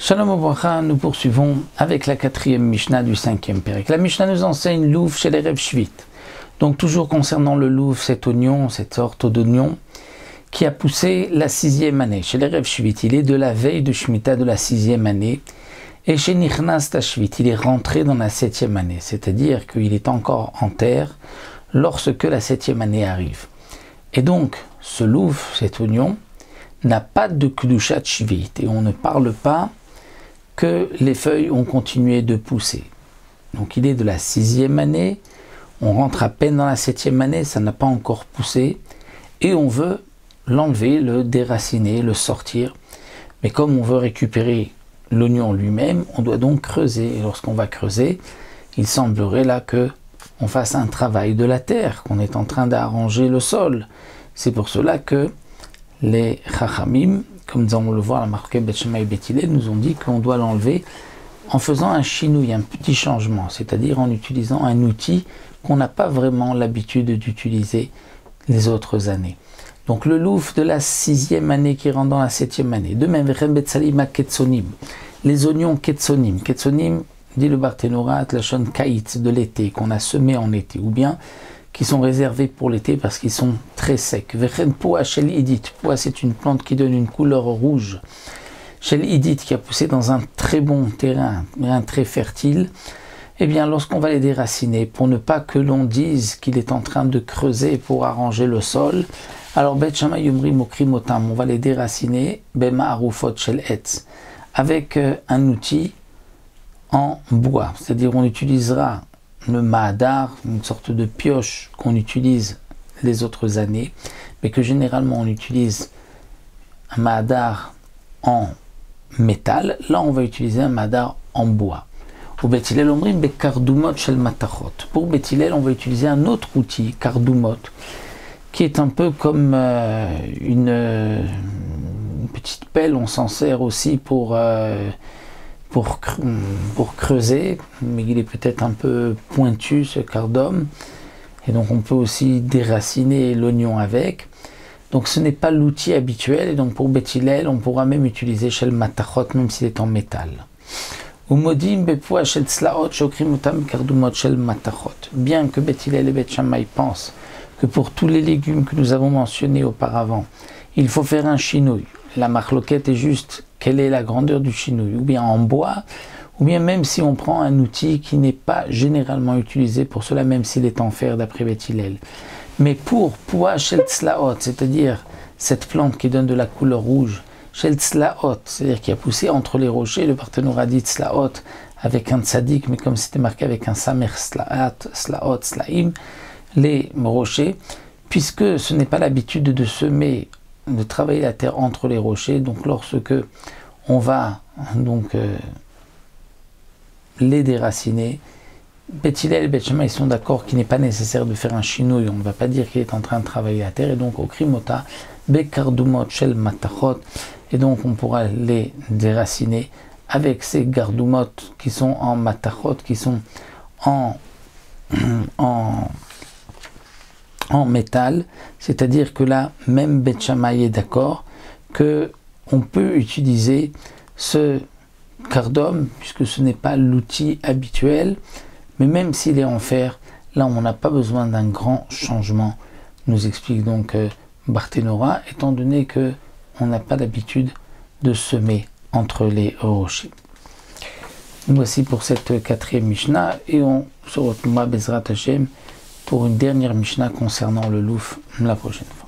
Shalom Obracha, nous poursuivons avec la 4e Mishnah du 5e Pérec. La Mishnah nous enseigne l'ouf chez les Rev Shvit. Donc toujours concernant le louf, cet oignon, cette sorte d'oignon qui a poussé la 6e année. Chez les Rev Shvit, il est de la veille de Shemitah de la 6e année. Et chez Nichnas Tashvit, il est rentré dans la 7e année. C'est-à-dire qu'il est encore en terre lorsque la 7e année arrive. Et donc, ce louf, cet oignon, n'a pas de Kedushat Shvit. Et on ne parle pas que les feuilles ont continué de pousser. Donc il est de la 6e année, on rentre à peine dans la 7e année, ça n'a pas encore poussé, et on veut l'enlever, le déraciner, le sortir. Mais comme on veut récupérer l'oignon lui-même, on doit donc creuser. Et lorsqu'on va creuser, il semblerait là que on fasse un travail de la terre, qu'on est en train d'arranger le sol. C'est pour cela que les Chachamim, comme nous allons le voir, la marque Bet Shammai et Bet Hillel, nous ont dit qu'on doit l'enlever en faisant un chinouille, un petit changement, c'est-à-dire en utilisant un outil qu'on n'a pas vraiment l'habitude d'utiliser les autres années. Donc le louf de la 6e année qui rentre dans la 7e année. De même, les oignons ketsonim. Ketsonim, dit le Barthénorat, la shon kaït de l'été, qu'on a semé en été, ou bien qui sont réservés pour l'été parce qu'ils sont très secs. Vechen poa shel idit. Poa, c'est une plante qui donne une couleur rouge. Shel idit, qui a poussé dans un très bon terrain, un très fertile. Eh bien, lorsqu'on va les déraciner, pour ne pas que l'on dise qu'il est en train de creuser pour arranger le sol, alors Bet Shammai yomrim okrim otam, on va les déraciner, bema arufot shel etz, avec un outil en bois. C'est-à-dire, on utilisera le mahadar, une sorte de pioche qu'on utilise les autres années, mais que généralement on utilise un mahadar en métal. Là, on va utiliser un mahadar en bois. Au Bet Hillel, omrim be kardumot shel matachot. Pour Bet Hillel, on va utiliser un autre outil, kardumot, qui est un peu comme une petite pelle. On s'en sert aussi pour creuser, mais il est peut-être un peu pointu, ce cardum, et donc on peut aussi déraciner l'oignon avec. Donc ce n'est pas l'outil habituel, et donc pour Bet Hillel, on pourra même utiliser shel matachot, même s'il est en métal. Umodim bepoa shel tzlaot shokrim otam kardumot shel matachot. Bien que Bet Hillel et Bet Shammai pensent que pour tous les légumes que nous avons mentionnés auparavant, il faut faire un chinouille. La marloquette est juste quelle est la grandeur du chinouille, ou bien en bois, ou bien même si on prend un outil qui n'est pas généralement utilisé pour cela, même s'il est en fer d'après Bet Hillel. Mais pour poa shel tzlaot, c'est-à-dire cette plante qui donne de la couleur rouge, shel tzlaot, c'est-à-dire qui a poussé entre les rochers, le Barthénorat dit tzlaot avec un tzadik, mais comme c'était marqué avec un samer tzlaot, tslaim, les rochers, puisque ce n'est pas l'habitude de semer, de travailler la terre entre les rochers, donc lorsque on va donc les déraciner, Bet Hillel et Bet Shammai sont d'accord qu'il n'est pas nécessaire de faire un chinouille, on ne va pas dire qu'il est en train de travailler la terre, et donc au krimota, bekardumot shel matachot, et donc on pourra les déraciner avec ces gardumot qui sont en matachot, qui sont en métal, c'est-à-dire que là, même Bet Shammai est d'accord que on peut utiliser ce cardum, puisque ce n'est pas l'outil habituel, mais même s'il est en fer, là on n'a pas besoin d'un grand changement, nous explique donc Barthénorat, étant donné que on n'a pas l'habitude de semer entre les rochers. Voici pour cette 4e Mishnah, et on se retrouvera Bezrat Hashem pour une dernière Mishnah concernant le louf la prochaine fois.